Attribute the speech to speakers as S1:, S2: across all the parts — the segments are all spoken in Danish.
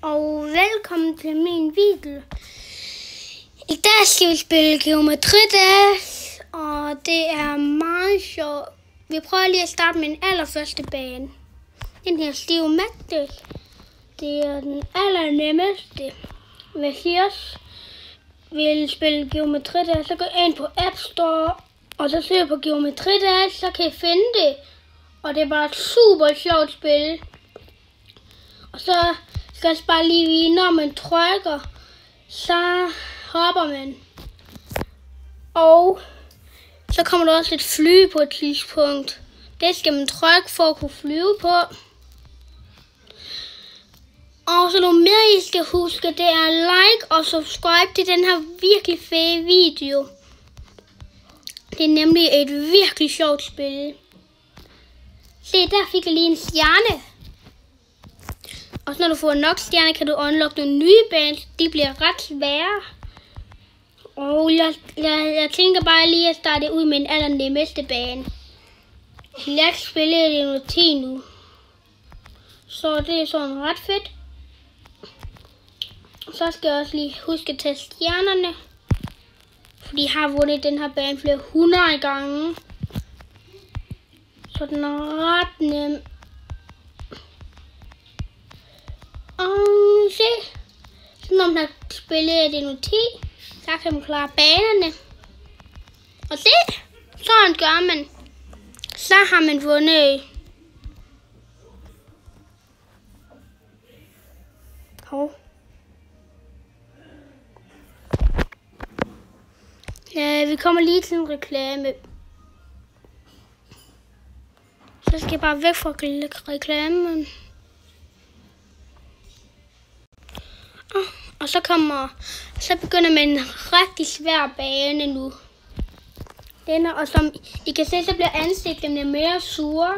S1: og velkommen til min video. I dag skal vi spille Geometridash, og det er meget sjovt. Vi prøver lige at starte med den allerførste bane. Den her stive matte. Det er den allernemmeste. Hvis I også vil spille Geometridash, så gå ind på App Store, og så søg på Geometridash, så kan I finde det. Og det er bare et super sjovt spil. Og så skal jeg bare lige vide, når man trykker, så hopper man. Og så kommer der også et fly på et tidspunkt. Det skal man trykke for at kunne flyve på. Og så noget mere I skal huske, det er like og subscribe til den her virkelig fede video. Det er nemlig et virkelig sjovt spil. Se, der fik jeg lige en stjerne. Og så når du får nok stjerner, kan du unlock nogle nye baner. De bliver ret svære. Og jeg tænker bare lige at starte ud med den allernemmeste bane. Lad os spille det noget 10 nu. Så det er sådan ret fedt. Så skal jeg også lige huske at tage stjernerne. For de har vundet den her bane flere 100 gange. Så den er ret nem. Og se. Så når man har spillet det nu 10, så kan man klare banerne. Og se. Sådan gør man. Så har man vundet. Ja, vi kommer lige til en reklame. Så skal jeg bare væk fra reklamen. Og så begynder man en rigtig svær bane nu. Og som I kan se, så bliver ansigtene mere sure.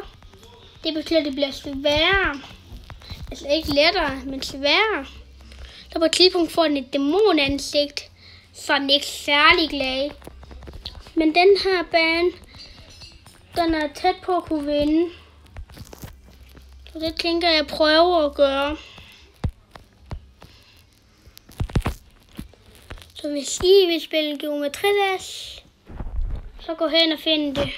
S1: Det betyder, at det bliver sværere. Altså ikke lettere, men sværere. Så på et tidspunkt får den et dæmonansigt, så er den ikke særlig glad. Men den her bane, den er tæt på at kunne vinde. Så det tænker jeg prøver at gøre. Så hvis I vil spille Geometridash, så gå hen og find det.